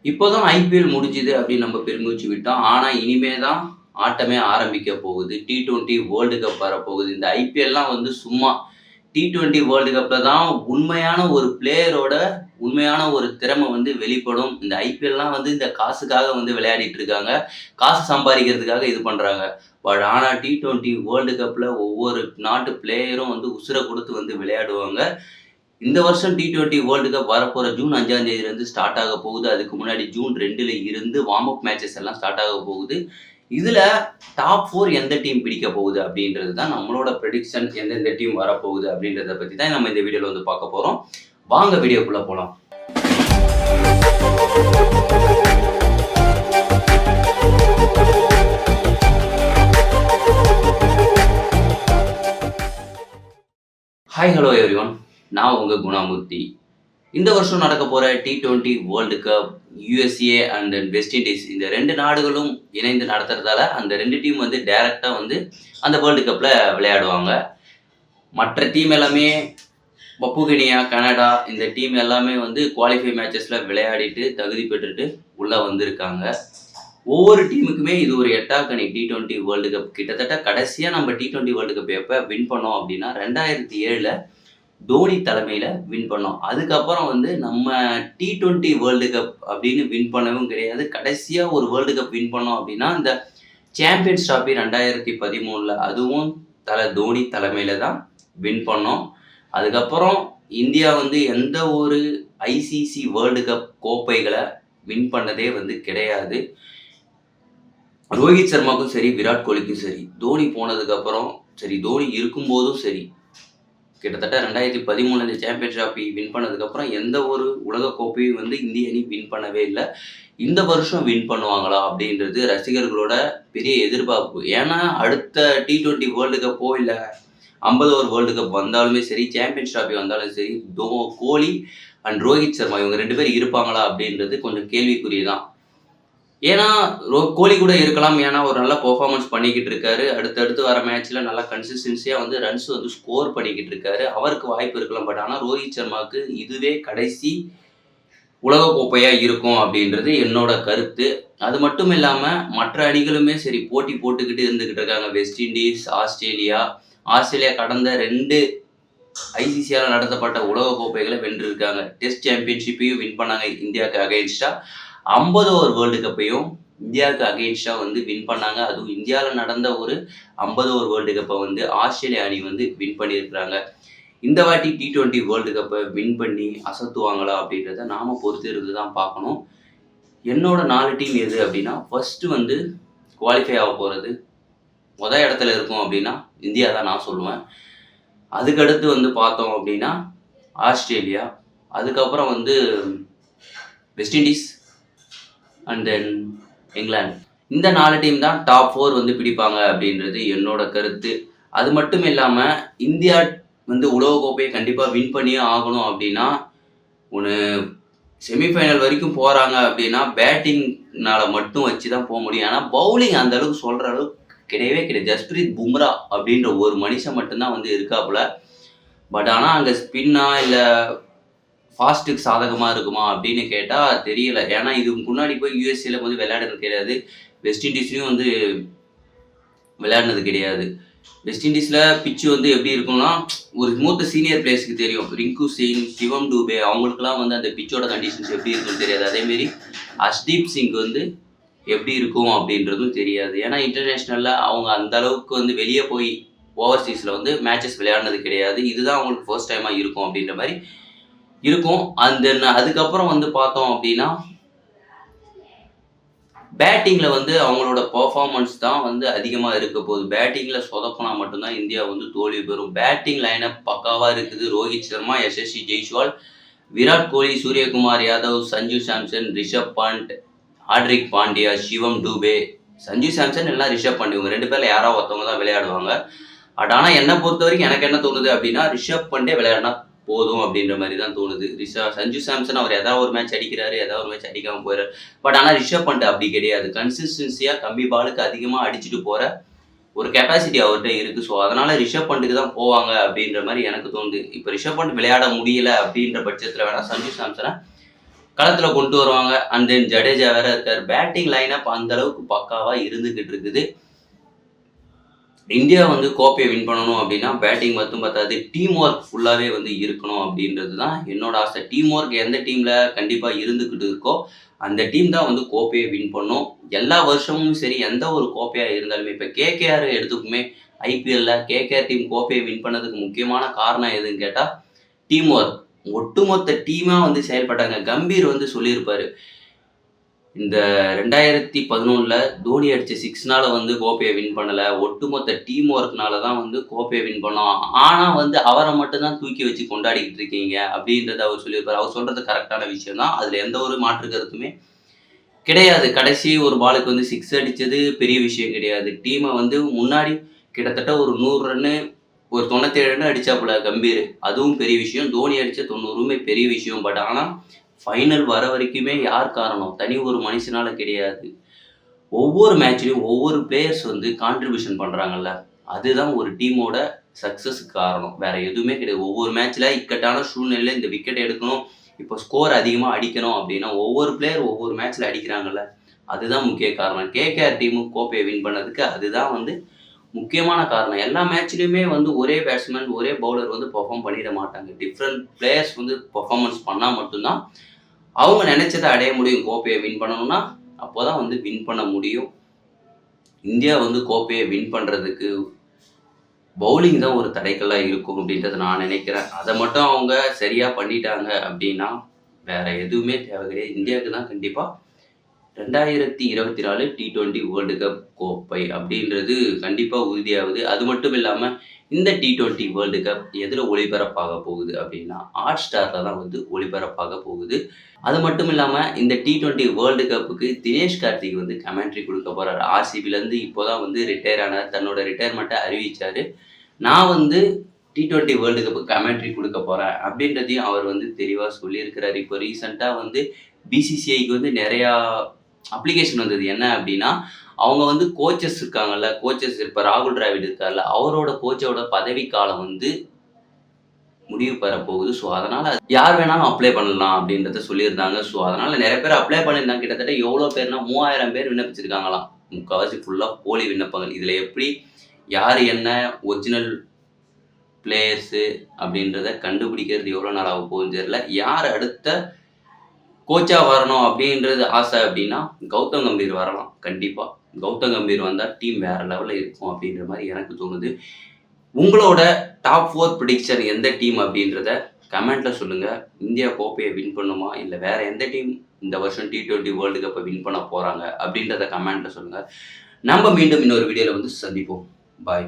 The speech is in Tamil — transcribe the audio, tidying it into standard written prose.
இப்போதான் ஐபிஎல் முடிஞ்சுது அப்படின்னு நம்ம பெருமூச்சு விட்டோம். ஆனா, இனிமே தான் ஆட்டமே ஆரம்பிக்க போகுது. T20 வேர்ல்டு கப் வரப்போகுது. இந்த ஐபிஎல்லாம் வந்து சும்மா T20 வேர்ல்டு கப்ல தான் உண்மையான ஒரு பிளேயரோட உண்மையான ஒரு திறமை வந்து வெளிப்படும். இந்த ஐபிஎல்லாம் வந்து இந்த காசுக்காக வந்து விளையாடிட்டு இருக்காங்க. காசு சம்பாதிக்கிறதுக்காக இது பண்றாங்க. ஆனா T20 வேர்ல்டு கப்ல ஒவ்வொரு நாட்டு பிளேயரும் வந்து உசுர குடுத்து வந்து விளையாடுவாங்க. இந்த வருஷம் T20 வேர்ல்டு கப் வரப்போற ஜூன் 5ஆம் தேதியிலிருந்து ஸ்டார்ட் ஆக போகுது. அதுக்கு முன்னாடி ஜூன் 2ல இருந்து வார்ம் அப் மேட்சஸ் எல்லாம் ஸ்டார்ட் ஆக போகுது. இதுல டாப் 4 எந்த டீம் பிடிக்க போகுது அப்படின்றது தான் நம்மளோட பிரெடிக்ஷன். எந்தெந்த டீம் வரப்போகுது அப்படின்றத பத்தி தான் நம்ம இந்த வீடியோல வந்து பார்க்க போறோம். வாங்க வீடியோக்குள்ள போலாம். Hi hello everyone. நான் உங்க குணாமூர்த்தி. இந்த வருஷம் நடக்க போற T20 world cup USA and west Indies இந்த 2 நாடுகளும் இணைந்து நடத்துறதால அந்த 2 டீம் வந்து டைரக்டா வந்து அந்த வேர்ல்டு கப்ல விளையாடுவாங்க. மற்ற டீம் எல்லாமே பப்புகினியா, கனடா இந்த டீம் எல்லாமே வந்து குவாலிஃபை மேட்சஸ்ல விளையாடிட்டு தகுதி பெற்றுட்டு உள்ள வந்திருக்காங்க. ஒவ்வொரு டீமுக்குமே இது ஒரு எட்டாக்கணி. T20 வேர்ல்டு கப் கிட்டத்தட்ட கடைசியா நம்ம T20 வேர்ல்டு கப் எப்ப வின் பண்ணோம் அப்படின்னா 2007ல தோனி தலைமையில வின் பண்ணோம். அதுக்கப்புறம் வந்து நம்ம T20 வேர்ல்டு கப் அப்படின்னு வின் பண்ணவும் கிடையாது. கடைசியா ஒரு வேர்ல்டு கப் வின் பண்ணோம் அப்படின்னா இந்த சாம்பியன்ஸ் டிராபி 2013ல அதுவும் தோனி தலைமையில தான் வின் பண்ணோம். அதுக்கப்புறம் இந்தியா வந்து எந்த ஒரு ICC வேர்ல்டு கப் கோப்பைகளை வின் பண்ணதே வந்து கிடையாது. ரோஹித் சர்மாவுக்கும் சரி, விராட் கோலிக்கும் சரி, தோனி போனதுக்கு அப்புறம் சரி, தோனி இருக்கும்போதும் சரி, கிட்டத்தட்ட 2013 இந்த சாம்பியன்ஸ் டிராபி வின் பண்ணதுக்கப்புறம் எந்த ஒரு உலக கோப்பையும் வந்து இந்திய அணி வின் பண்ணவே இல்லை. இந்த வருஷம் வின் பண்ணுவாங்களா அப்படின்றது ரசிகர்களோட பெரிய எதிர்பார்ப்பு. ஏன்னா அடுத்த T20 வேர்ல்டு கப்போ இல்லை 50 ஓவர் வேர்ல்டு கப் வந்தாலுமே சரி, சாம்பியன்ஸ் டிராபி வந்தாலும் சரி, கோலி அண்ட் ரோஹித் சர்மா இவங்க 2 பேர் இருப்பாங்களா அப்படின்றது கொஞ்சம் கேள்விக்குரியதான். ஏன்னா கோலி கூட இருக்கலாம். ஏன்னா ஒரு நல்ல பெர்ஃபார்மன்ஸ் பண்ணிக்கிட்டு இருக்காரு. அடுத்தடுத்து வர மேட்ச்ல நல்லா கன்சிஸ்டன்சியா வந்து ரன்ஸ் வந்து ஸ்கோர் பண்ணிக்கிட்டு இருக்காரு. அவருக்கு வாய்ப்பு இருக்கலாம். பட் ஆனால் ரோஹித் சர்மாவுக்கு இதுவே கடைசி உலக கோப்பையா இருக்கும் அப்படின்றது என்னோட கருத்து. அது மட்டும் இல்லாம மற்ற அணிகளுமே சரி போட்டி போட்டுக்கிட்டு இருந்துகிட்டு இருக்காங்க. வெஸ்ட் இண்டீஸ், ஆஸ்திரேலியா கடந்த 2 ICCயால நடத்தப்பட்ட உலக கோப்பைகளை வென்றிருக்காங்க. டெஸ்ட் சாம்பியன்ஷிப்பையும் வின் பண்ணாங்க இந்தியாவுக்கு அகைன்ஸ்டா. 50 ஓவர் வேர்ல்டு கப்பையும் இந்தியாவுக்கு அகைன்ஸ்டா வந்து வின் பண்ணாங்க. அதுவும் இந்தியாவில் நடந்த ஒரு 50 ஓவர் வேர்ல்டு கப்பை வந்து ஆஸ்திரேலியா அணி வந்து வின் பண்ணியிருக்கிறாங்க. இந்த வாட்டி T20 வேர்ல்டு கப்பை வின் பண்ணி அசத்துவாங்களா அப்படின்றத நாம பொறுத்து இருந்து தான் பார்க்கணும். என்னோட 4 டீம் எது அப்படின்னா, ஃபர்ஸ்ட் வந்து குவாலிஃபை ஆக போகிறது முதல் இடத்துல இருக்கும் அப்படின்னா இந்தியா தான் நான் சொல்லுவேன். அதுக்கடுத்து வந்து பார்த்தோம் அப்படின்னா ஆஸ்திரேலியா, அதுக்கப்புறம் வந்து west Indies and then England. இந்த 4 டீம் தான் டாப் 4 வந்து பிடிப்பாங்க அப்படின்றது என்னோட கருத்து. அது மட்டும் இல்லாமல் இந்தியா வந்து உலகக்கோப்பையை கண்டிப்பாக வின் பண்ணியே ஆகணும் அப்படின்னா ஒன்று செமிஃபைனல் வரைக்கும் போகிறாங்க அப்படின்னா பேட்டிங்னால மட்டும் வச்சு தான் போக முடியும். ஆனால் பவுலிங் அந்த அளவுக்கு சொல்கிற அளவுக்கு கிடையவே கிடையாது. ஜஸ்பிரீத் பும்ரா அப்படின்ற ஒரு மனுஷன் மட்டும்தான் வந்து இருக்காப்புல. பட் ஆனால் அங்கே ஸ்பின்னா இல்லை ஃபாஸ்ட்டுக்கு சாதகமாக இருக்குமா அப்படின்னு கேட்டால் தெரியல. ஏன்னா இதுக்கு முன்னாடி போய் USA வந்து விளையாடுறது கிடையாது. வெஸ்ட் இண்டீஸ்லையும் வந்து விளையாடினது கிடையாது. வெஸ்ட் இண்டீஸில் பிச்சு வந்து எப்படி இருக்கும்னா ஒரு மூத்த சீனியர் பிளேயர்ஸ்க்கு தெரியும். ரிங்கு சிங், சிவம் டூபே அவங்களுக்குலாம் வந்து அந்த பிச்சோட கண்டிஷன்ஸ் எப்படி இருக்குன்னு தெரியாது. அதேமாரி ஹர்ஷ்தீப் சிங் வந்து எப்படி இருக்கும் அப்படின்றதும் தெரியாது. ஏன்னா இன்டர்நேஷ்னலில் அவங்க அந்த அளவுக்கு வந்து வெளியே போய் ஓவர்சீஸில் வந்து மேட்சஸ் விளையாடினது கிடையாது. இதுதான் அவங்களுக்கு ஃபர்ஸ்ட் டைமாக இருக்கும் அப்படின்ற மாதிரி இருக்கும். அதுக்கப்புறம் வந்து பார்த்தோம் அப்படின்னா பேட்டிங்கில் வந்து அவங்களோட பர்ஃபார்மன்ஸ் தான் வந்து அதிகமாக இருக்க போகுது. பேட்டிங்கில் சொதப்பினா மட்டும்தான் இந்தியா வந்து தோல்வி பெறும். பேட்டிங் லைனப் பக்காவாக இருக்குது. ரோஹித் சர்மா, யசஸ்வி ஜெய்ஸ்வால், விராட் கோலி, சூரியகுமார் யாதவ், சஞ்சு சாம்சன், ரிஷப் பண்ட், ஹார்திக் பாண்டியா, சிவம் டூபே. சஞ்சு சாம்சன் எல்லாம் ரிஷப் பண்ட் இவங்க 2 பேரில் யாராவது ஒருத்தவங்க தான் விளையாடுவாங்க. பட் ஆனால் என்னை பொறுத்த வரைக்கும் எனக்கு என்ன தோணுது அப்படின்னா ரிஷப் பண்டே விளையாடினா போதும் அப்படின்ற மாதிரி தான் தோணுது. சஞ்சு சாம்சன் அவர் ஏதாவது ஒரு மேட்ச் அடிக்கிறாரு, ஏதாவது ஒரு மேட்ச் அடிக்காமல் போயிடுறாரு. பட் ஆனால் ரிஷப் பண்ட் அப்படி கிடையாது. கன்சிஸ்டன்சியாக கம்மி பாலுக்கு அதிகமாக அடிச்சுட்டு போகிற ஒரு கெப்பாசிட்டி அவர்கிட்ட இருக்குது. ஸோ அதனால் ரிஷப் பண்ட்டுக்கு தான் போவாங்க அப்படின்ற மாதிரி எனக்கு தோணுது. இப்போ ரிஷப் பண்ட் விளையாட முடியல அப்படின்ற பட்சத்தில் வேணால் சஞ்சு சாம்சனை களத்துல கொண்டு வருவாங்க. அண்ட் தென் ஜடேஜா வேற இருக்காரு. பேட்டிங் லைனப் அந்த அளவுக்கு பக்காவா இருந்துகிட்டு இருக்குது. இந்தியா வந்து கோப்பையை வின் பண்ணணும் அப்படின்னா பேட்டிங் மட்டும் பத்தாது, டீம் ஒர்க் ஃபுல்லாவே வந்து இருக்கணும் அப்படின்றது தான் என்னோட ஆசை. டீம் ஒர்க் எந்த டீம்ல கண்டிப்பா இருந்துகிட்டு இருக்கோ அந்த டீம் தான் வந்து கோப்பையை வின் பண்ணும். எல்லா வருஷமும் சரி, எந்த ஒரு கோப்பையா இருந்தாலுமே இப்ப கேகேஆர் எடுத்துக்குமே, ஐபிஎல்ல கேகேஆர் டீம் கோப்பையை வின் பண்ணதுக்கு முக்கியமான காரணம் எதுன்னு கேட்டா டீம் ஒர்க். ஒட்டுமொத்த டீமா வந்து செயல்பட்டாங்க. கம்பீர் வந்து சொல்லியிருப்பாரு, இந்த 2011ல தோனி அடிச்ச 6னால வந்து கோப்பைய வின் பண்ணல. ஒட்டுமொத்த டீம் ஒர்க்னால தான் வந்து கோப்பைய வின் பண்ணோம். ஆனா வந்து அவர மட்டும் தான் தூக்கி வச்சு கொண்டாடிக்கிட்டு இருக்கீங்க அப்படின்றத அவர் சொல்லியிருப்பாரு. அவர் சொல்றது கரெக்ட்டான விஷயம் தான். அதுல எந்த ஒரு மாற்று கருத்துமே கிடையாது. கடைசி ஒரு பாலுக்கு வந்து 6 அடிச்சது பெரிய விஷயம் கிடையாது. டீம வந்து முன்னாடி கிட்டத்தட்ட ஒரு 100 ரன்னு, ஒரு 97 ரன் அடிச்சாப்புல கம்பீர். அதுவும் பெரிய விஷயம். தோனி அடிச்ச 90மே பெரிய விஷயம். பட் ஆனா ஃபைனல் வர வரைக்குமே யார் காரணம்? தனி ஒரு மனுஷனால கிடையாது. ஒவ்வொரு மேட்ச்லயும் ஒவ்வொரு பிளேயர்ஸ் வந்து கான்ட்ரிபியூஷன் பண்றாங்கல்ல, அதுதான் ஒரு டீமோட சக்சஸ்க்கு காரணம். வேற எதுவுமே கிடையாது. ஒவ்வொரு மேட்ச்ல இக்கட்டான சூழ்நிலையில இந்த விக்கெட் எடுக்கணும், இப்போ ஸ்கோர் அதிகமா அடிக்கணும் அப்படின்னா, ஒவ்வொரு பிளேயர் ஒவ்வொரு மேட்ச்ல அடிக்கிறாங்கல்ல, அதுதான் முக்கிய காரணம். கேகேஆர் டீமும் கோப்பைய வின் பண்ணதுக்கு அதுதான் வந்து முக்கியமான காரணம். எல்லா மேட்ச்லயுமே வந்து ஒரே பேட்ஸ்மேன், ஒரே பவுலர் வந்து பெர்ஃபார்ம் பண்ணிட மாட்டாங்க. டிஃபரண்ட் பிளேயர்ஸ் வந்து பெர்ஃபார்மன்ஸ் பண்ணா மட்டும் தான் அவங்க நினைச்சத அடைய முடியும். கோப்பைய வின் பண்ணணும்னா, அப்போதான் வந்து வின் பண்ண முடியும். இந்தியா வந்து கோப்பைய வின் பண்றதுக்கு பவுலிங் தான் ஒரு தடைக்கல்லா இருக்கும் அப்படின்றத நான் நினைக்கிறேன். அத மட்டும் அவங்க சரியா பண்ணிட்டாங்க அப்படின்னா, வேற எதுவுமே தேவை கிடையாது. இந்தியாவுக்கு தான் கண்டிப்பா 2024 T20 வேர்ல்டு கப் கோப்பை அப்படின்றது கண்டிப்பா உறுதியாகுது. அது மட்டும் இல்லாம இந்த T20 வேர்ல்டு கப் எதுல ஒளிபரப்பாக போகுது அப்படின்னா, ஹாட்ஸ்டார்ல தான் வந்து ஒளிபரப்பாக போகுது. அது மட்டும் இல்லாம இந்த T20 வேர்ல்டு கப்புக்கு தினேஷ் கார்த்திக் வந்து கமெண்ட்ரி குடுக்க போறாரு. ஆர்சிபிலேருந்து இப்போ தான் வந்து ரிட்டயர் ஆனாரு. தன்னோட ரிட்டயர்மெண்ட்ட அறிவிச்சாரு. நான் வந்து T20 வேர்ல்டு கப்புக்கு கமெண்ட்ரி குடுக்க போறேன் அப்படின்றதையும் அவர் வந்து தெளிவா சொல்லியிருக்கிறாரு. இப்போ ரீசென்ட்டா வந்து பிசிசிஐக்கு வந்து நெறையா அப்ளிகேஷன் வந்தது. என்ன அப்படின்னா, அவங்க வந்து கோச்சஸ் இருக்காங்கல்ல, கோச்சஸ் இப்ப ராகுல் டிராவிட் இருக்கார்ல, அவரோட கோச்சோட பதவிக்காலம் வந்து முடிவு பெறப்போகுது. ஸோ, அதனால யார் வேணாலும் அப்ளை பண்ணலாம் அப்படின்றத சொல்லியிருந்தாங்க. ஸோ, அதனால நெறைய பேர் அப்ளை பண்ணியிருந்தாங்க. கிட்டத்தட்ட எவ்வளோ பேர்னா 3000 பேர் விண்ணப்பிச்சிருக்காங்களாம். முக்காவாசி ஃபுல்லா போலி விண்ணப்பங்கள். இதுல எப்படி யார் என்ன ஒரிஜினல் பிளேயர்ஸு அப்படின்றத கண்டுபிடிக்கிறது எவ்வளோ நாள் ஆக போகுதுன்னு தெரியல. யார் அடுத்த கோச்சா வரணும் அப்படின்றது ஆசை அப்படின்னா, கௌதம் கம்பீர் வரலாம் கண்டிப்பா. கௌதம் கம்பீர் வந்தா டீம் வேற லெவல்ல இருக்கும் அப்படின்ற மாரி எனக்கு தோணுது. உங்களோட டாப் 4 பிரெடிக்ஷன் எந்த டீம் அப்படின்றத கமெண்ட்ல சொல்லுங்க. இந்தியா கோப்பைய வின் பண்ணுமா? இல்ல வேற எந்த டீம் இந்த வருஷம் T20 வேர்ல்டு கப்ப வின் பண்ண போறாங்க அப்படின்றத கமெண்ட்ல சொல்லுங்க. நம்ம மீண்டும் இன்னொரு வீடியோல வந்து சந்திப்போம். பாய்.